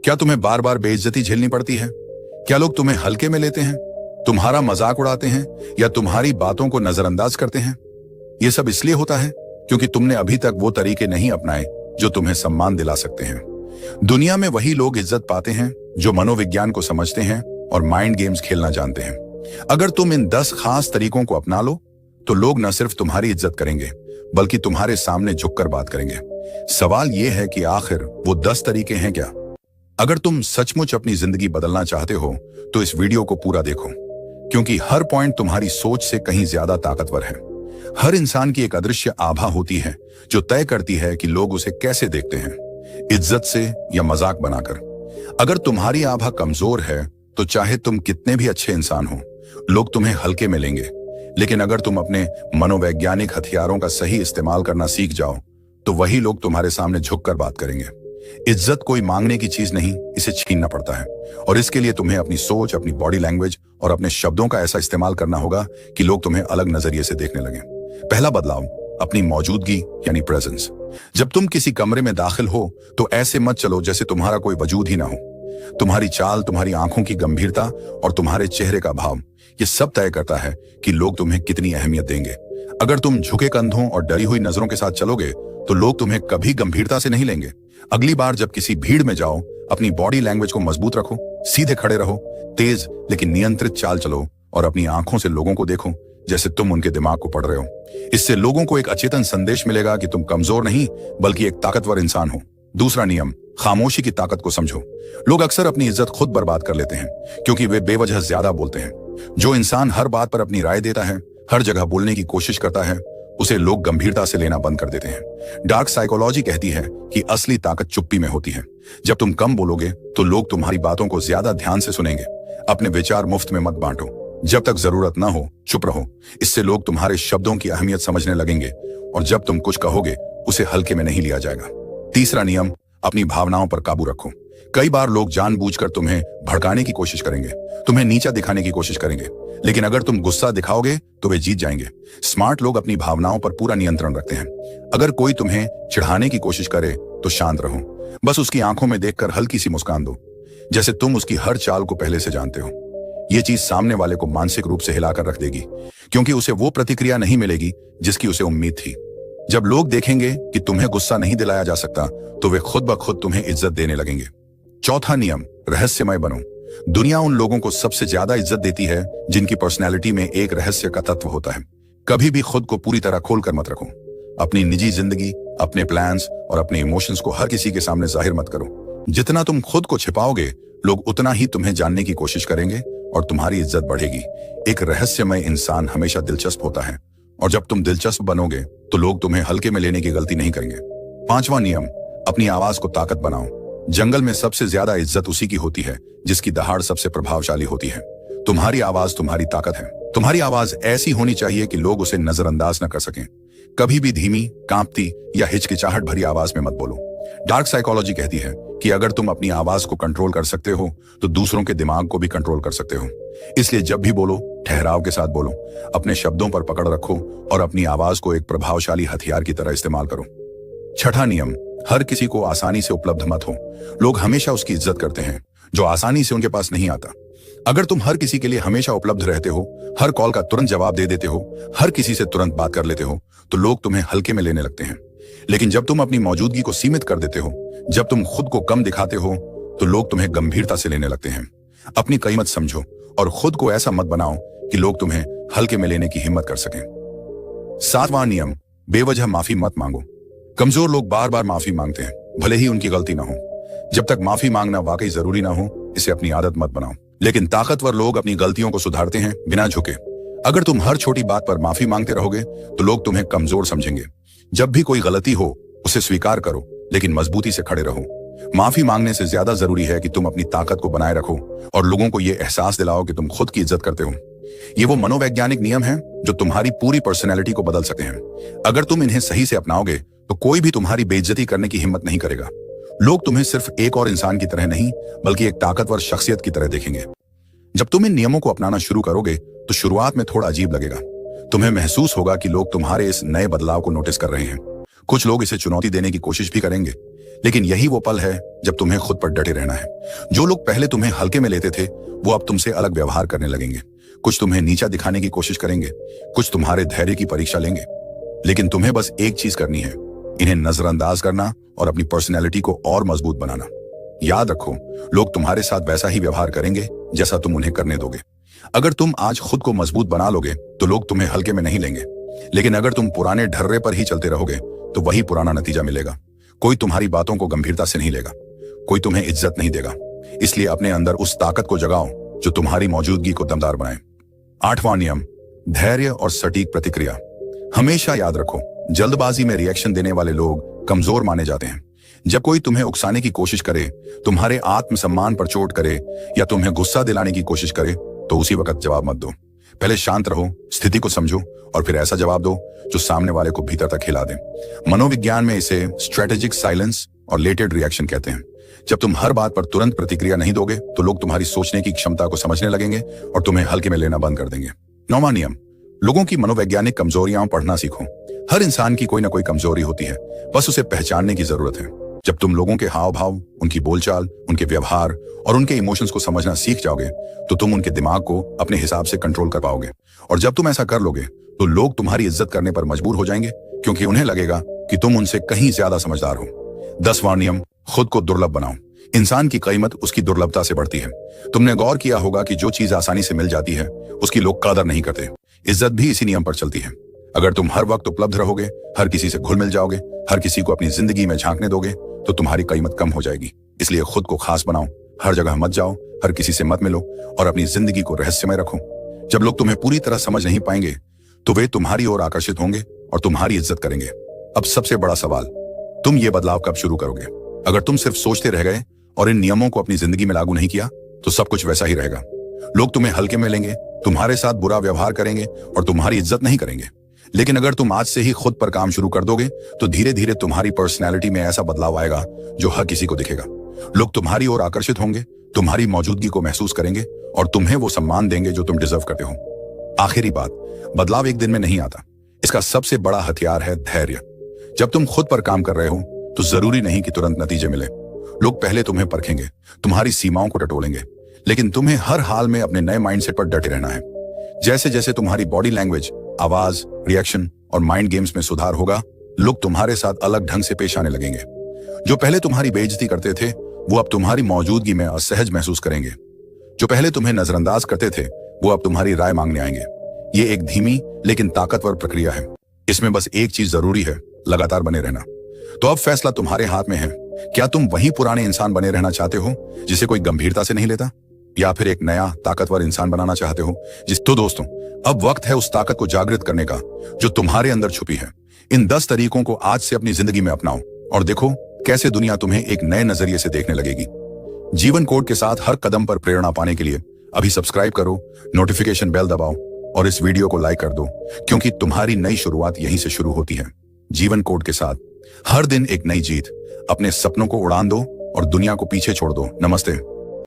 क्या तुम्हें बार बार बेइज्जती झेलनी पड़ती है? क्या लोग तुम्हें हल्के में लेते हैं, तुम्हारा मजाक उड़ाते हैं या तुम्हारी बातों को नजरअंदाज करते हैं? ये सब इसलिए होता है क्योंकि तुमने अभी तक वो तरीके नहीं अपनाए जो तुम्हें सम्मान दिला सकते हैं। दुनिया में वही लोग इज्जत पाते हैं जो मनोविज्ञान को समझते हैं और माइंड गेम्स खेलना जानते हैं। अगर तुम इन 10 खास तरीकों को अपना लो तो लोग न सिर्फ तुम्हारी इज्जत करेंगे बल्कि तुम्हारे सामने झुककर बात करेंगे। सवाल यह है कि आखिर वो 10 तरीके हैं क्या? अगर तुम सचमुच अपनी जिंदगी बदलना चाहते हो तो इस वीडियो को पूरा देखो, क्योंकि हर पॉइंट तुम्हारी सोच से कहीं ज्यादा ताकतवर है। हर इंसान की एक अदृश्य आभा होती है जो तय करती है कि लोग उसे कैसे देखते हैं, इज्जत से या मजाक बनाकर। अगर तुम्हारी आभा कमजोर है तो चाहे तुम कितने भी अच्छे इंसान हो, लोग तुम्हें हल्के में लेंगे। लेकिन अगर तुम अपने मनोवैज्ञानिक हथियारों का सही इस्तेमाल करना सीख जाओ तो वही लोग तुम्हारे सामने झुककर बात करेंगे। इज्जत कोई मांगने की चीज नहीं, इसे छीनना पड़ता है। और इसके लिए तुम्हें अपनी सोच, अपनी बॉडी लैंग्वेज और अपने शब्दों का ऐसा इस्तेमाल करना होगा कि लोग तुम्हें अलग नजरिए से देखने लगें। पहला बदलाव, अपनी मौजूदगी यानी प्रेजेंस। जब तुम किसी कमरे में दाखिल हो तो ऐसे मत चलो जैसे तुम्हारा कोई वजूद ही ना हो। तुम्हारी चाल, तुम्हारी आंखों की गंभीरता और तुम्हारे चेहरे का भाव, ये सब तय करता है कि लोग तुम्हें कितनी अहमियत देंगे। अगर तुम झुके कंधों और डरी हुई नजरों के साथ चलोगे तो लोग तुम्हें कभी गंभीरता से नहीं लेंगे। अगली बार जब किसी भीड़ में जाओ, अपनी बॉडी लैंग्वेज को मजबूत रखो, सीधे खड़े रहो, तेज लेकिन नियंत्रित चाल चलो और अपनी आंखों से लोगों को देखो जैसे तुम उनके दिमाग को पढ़ रहे हो। इससे लोगों को एक अचेतन संदेश मिलेगा कि तुम कमजोर नहीं बल्कि एक ताकतवर इंसान हो। दूसरा नियम, खामोशी की ताकत को समझो। लोग अक्सर अपनी इज्जत खुद बर्बाद कर लेते हैं क्योंकि वे बेवजह ज्यादा बोलते हैं। जो इंसान हर बात पर अपनी राय देता है, हर जगह बोलने की कोशिश करता है, उसे लोग गंभीरता से लेना बंद कर देते हैं। डार्क साइकोलॉजी कहती है कि असली ताकत चुप्पी में होती है। जब तुम कम बोलोगे तो लोग तुम्हारी बातों को ज्यादा ध्यान से सुनेंगे। अपने विचार मुफ्त में मत बांटो, जब तक जरूरत ना हो चुप रहो। इससे लोग तुम्हारे शब्दों की अहमियत समझने लगेंगे और जब तुम कुछ कहोगे उसे हल्के में नहीं लिया जाएगा। तीसरा नियम, अपनी भावनाओं पर काबू रखो। कई बार लोग जानबूझकर तुम्हें भड़काने की कोशिश करेंगे, तुम्हें नीचा दिखाने की कोशिश करेंगे, लेकिन अगर तुम गुस्सा दिखाओगे तो वे जीत जाएंगे। स्मार्ट लोग अपनी भावनाओं पर पूरा नियंत्रण रखते हैं। अगर कोई तुम्हें चिढ़ाने की कोशिश करे तो शांत रहो, बस उसकी आंखों में देखकर हल्की सी मुस्कान दो, जैसे तुम उसकी हर चाल को पहले से जानते हो। ये चीज सामने वाले को मानसिक रूप से हिलाकर रख देगी, क्योंकि उसे वो प्रतिक्रिया नहीं मिलेगी जिसकी उसे उम्मीद थी। जब लोग देखेंगे कि तुम्हें गुस्सा नहीं दिलाया जा सकता तो वे खुद ब खुद तुम्हें इज्जत देने लगेंगे। चौथा नियम, रहस्यमय बनो। दुनिया उन लोगों को सबसे ज्यादा इज्जत देती है जिनकी पर्सनैलिटी में एक रहस्य का तत्व होता है। कभी भी खुद को पूरी तरह खोलकर मत रखो। अपनी निजी जिंदगी, अपने प्लान्स और अपने इमोशंस को हर किसी के सामने जाहिर मत करो। जितना तुम खुद को छिपाओगे, लोग उतना ही तुम्हें जानने की कोशिश करेंगे और तुम्हारी इज्जत बढ़ेगी। एक रहस्यमय इंसान हमेशा दिलचस्प होता है और जब तुम दिलचस्प बनोगे तो लोग तुम्हें हल्के में लेने की गलती नहीं करेंगे। पांचवा नियम, अपनी आवाज को ताकत बनाओ। जंगल में सबसे ज्यादा इज्जत उसी की होती है जिसकी दहाड़ सबसे प्रभावशाली होती है। तुम्हारी आवाज तुम्हारी ताकत है। तुम्हारी आवाज ऐसी होनी चाहिए कि लोग उसे नजरअंदाज न कर सकें। कभी भी धीमी, कांपती या हिचकिचाहट भरी आवाज में मत बोलो। डार्क साइकोलॉजी कहती है कि अगर तुम अपनी आवाज को कंट्रोल कर सकते हो तो दूसरों के दिमाग को भी कंट्रोल कर सकते हो। इसलिए जब भी बोलो, ठहराव के साथ बोलो, अपने शब्दों पर पकड़ रखो और अपनी आवाज को एक प्रभावशाली हथियार की तरह इस्तेमाल करो। छठा नियम, हर किसी को आसानी से उपलब्ध मत हो। लोग हमेशा उसकी इज्जत करते हैं जो आसानी से उनके पास नहीं आता। अगर तुम हर किसी के लिए हमेशा उपलब्ध रहते हो, हर कॉल का तुरंत जवाब दे देते हो, हर किसी से तुरंत बात कर लेते हो, तो लोग तुम्हें हल्के में लेने लगते हैं। लेकिन जब तुम अपनी मौजूदगी को सीमित कर देते हो, जब तुम खुद को कम दिखाते हो, तो लोग तुम्हें गंभीरता से लेने लगते हैं। अपनी कीमत समझो और खुद को ऐसा मत बनाओ कि लोग तुम्हें हल्के में लेने की हिम्मत कर सकें। सातवां नियम, बेवजह माफी मत मांगो। कमजोर लोग बार बार माफी मांगते हैं, भले ही उनकी गलती ना हो। जब तक माफी मांगना वाकई जरूरी ना हो, इसे अपनी आदत मत बनाओ। लेकिन ताकतवर लोग अपनी गलतियों को सुधारते हैं बिना झुके। अगर तुम हर छोटी बात पर माफी मांगते रहोगे तो लोग तुम्हें कमजोर समझेंगे। जब भी कोई गलती हो उसे स्वीकार करो, लेकिन मजबूती से खड़े रहो। माफी मांगने से ज्यादा जरूरी है कि तुम अपनी ताकत को बनाए रखो और लोगों को यह एहसास दिलाओ कि तुम खुद की इज्जत करते हो। ये वो मनोवैज्ञानिक नियम हैं जो तुम्हारी पूरी पर्सनैलिटी को बदल सकते हैं। अगर तुम इन्हें सही से अपनाओगे तो कोई भी तुम्हारी बेइज्जती करने की हिम्मत नहीं करेगा। लोग तुम्हें सिर्फ एक और इंसान की तरह नहीं बल्कि एक ताकतवर शख्सियत की तरह देखेंगे। जब तुम इन नियमों को अपनाना शुरू करोगे तो शुरुआत में थोड़ा अजीब लगेगा। तुम्हें महसूस होगा कि लोग तुम्हारे इस नए बदलाव को नोटिस कर रहे हैं। कुछ लोग इसे चुनौती देने की कोशिश भी करेंगे, लेकिन यही वो पल है जब तुम्हें खुद पर डटे रहना है। जो लोग पहले तुम्हें हल्के में लेते थे वो अब तुमसे अलग व्यवहार करने लगेंगे। कुछ तुम्हें नीचा दिखाने की कोशिश करेंगे, कुछ तुम्हारे धैर्य की परीक्षा लेंगे। लेकिन तुम्हें बस एक चीज करनी है, इन्हें नजरअंदाज करना और अपनी पर्सनैलिटी को और मजबूत बनाना। याद रखो, लोग तुम्हारे साथ वैसा ही व्यवहार करेंगे जैसा तुम उन्हें करने दोगे। अगर तुम आज खुद को मजबूत बना लोगे तो लोग तुम्हें हल्के में नहीं लेंगे, लेकिन अगर तुम पुराने ढर्रे पर ही चलते रहोगे तो वही पुराना नतीजा मिलेगा। कोई तुम्हारी बातों को गंभीरता से नहीं लेगा, कोई तुम्हें इज्जत नहीं देगा। इसलिए अपने अंदर उस ताकत को जगाओ जो तुम्हारी मौजूदगी को दमदार बनाए। 8वां नियम, धैर्य और सटीक प्रतिक्रिया। हमेशा याद रखो, जल्दबाजी में रिएक्शन देने वाले लोग कमजोर माने जाते हैं। जब कोई तुम्हें उकसाने की कोशिश करे, तुम्हारे आत्मसम्मान पर चोट करे या तुम्हें गुस्सा दिलाने की कोशिश करे तो उसी वक्त जवाब मत दो। पहले शांत रहो, स्थिति को समझो और फिर ऐसा जवाब दो जो सामने वाले को भीतर तक हिला दे। मनोविज्ञान में इसे स्ट्रेटेजिक साइलेंस और लेटेड रिएक्शन कहते हैं। जब तुम हर बात पर तुरंत प्रतिक्रिया नहीं दोगे तो लोग तुम्हारी सोचने की क्षमता को समझने लगेंगे और तुम्हें हल्के में लेना बंद कर देंगे। 9वां नियम, लोगों की मनोवैज्ञानिक कमजोरियां पढ़ना सीखो। हर इंसान की कोई ना कोई कमजोरी होती है, बस उसे पहचानने की जरूरत है। जब तुम लोगों के हाव भाव, उनकी बोलचाल, उनके व्यवहार और उनके इमोशंस को समझना सीख जाओगे तो तुम उनके दिमाग को अपने हिसाब से कंट्रोल कर पाओगे। और जब तुम ऐसा कर लोगे तो लोग तुम्हारी इज्जत करने पर मजबूर हो जाएंगे, क्योंकि उन्हें लगेगा कि तुम उनसे कहीं ज्यादा समझदार हो। 10वां नियम, खुद को दुर्लभ बनाओ। इंसान की कीमत उसकी दुर्लभता से बढ़ती है। तुमने गौर किया होगा कि जो चीज आसानी से मिल जाती है उसकी लोग कदर नहीं करते। इज्जत भी इसी नियम पर चलती है। अगर तुम हर वक्त उपलब्ध रहोगे, हर किसी से घुल मिल जाओगे, हर किसी को अपनी जिंदगी में झांकने दोगे तो तुम्हारी कीमत कम हो जाएगी। इसलिए खुद को खास बनाओ, हर जगह मत जाओ, हर किसी से मत मिलो और अपनी जिंदगी को रहस्यमय रखो। जब लोग तुम्हें पूरी तरह समझ नहीं पाएंगे तो वे तुम्हारी ओर आकर्षित होंगे और तुम्हारी इज्जत करेंगे। अब सबसे बड़ा सवाल, तुम ये बदलाव कब शुरू करोगे? अगर तुम सिर्फ सोचते रह गए और इन नियमों को अपनी जिंदगी में लागू नहीं किया तो सब कुछ वैसा ही रहेगा। लोग तुम्हें हल्के में लेंगे, तुम्हारे साथ बुरा व्यवहार करेंगे और तुम्हारी इज्जत नहीं करेंगे। लेकिन अगर तुम आज से ही खुद पर काम शुरू कर दोगे तो धीरे धीरे तुम्हारी पर्सनैलिटी में ऐसा बदलाव आएगा जो हर किसी को दिखेगा। लोग तुम्हारी ओर आकर्षित होंगे, तुम्हारी मौजूदगी को महसूस करेंगे और तुम्हें वो सम्मान देंगे जो तुम डिजर्व करते हो। आखिरी बात, बदलाव एक दिन में नहीं आता। इसका सबसे बड़ा हथियार है धैर्य। जब तुम खुद पर काम कर रहे हो तो जरूरी नहीं कि तुरंत नतीजे मिले। लोग पहले तुम्हें परखेंगे, तुम्हारी सीमाओं को टटोलेंगे, लेकिन तुम्हें हर हाल में अपने नए माइंडसेट पर डटे रहना है। जैसे जैसे तुम्हारी बॉडी लैंग्वेज, आवाज, रिएक्शन और माइंड गेम्स में सुधार होगा, लोग तुम्हारे साथ अलग ढंग से पेश आने लगेंगे। जो पहले तुम्हारी बेइज्जती करते थे वो अब तुम्हारी मौजूदगी में असहज महसूस करेंगे। जो पहले तुम्हें नजरअंदाज करते थे वो अब तुम्हारी राय मांगने आएंगे। ये एक धीमी लेकिन ताकतवर प्रक्रिया है। इसमें बस एक चीज जरूरी है, लगातार बने रहना। तो अब फैसला तुम्हारे हाथ में है। क्या तुम वही पुराने इंसान बने रहना चाहते हो जिसे कोई गंभीरता से नहीं लेता, या फिर एक नया ताकतवर इंसान बनाना चाहते हो तो दोस्तों, अब वक्त है उस ताकत को जागृत करने का जो तुम्हारे अंदर छुपी है। इन 10 तरीकों को आज से अपनी जिंदगी में अपनाओ और देखो कैसे दुनिया तुम्हें एक नए नजरिए से देखने लगेगी। जीवन कोड के साथ हर कदम पर प्रेरणा पाने के लिए अभी सब्सक्राइब करो, नोटिफिकेशन बेल दबाओ और इस वीडियो को लाइक कर दो, क्योंकि तुम्हारी नई शुरुआत यहीं से शुरू होती है। जीवन कोड के साथ हर दिन एक नई जीत। अपने सपनों को उड़ान दो और दुनिया को पीछे छोड़ दो। नमस्ते।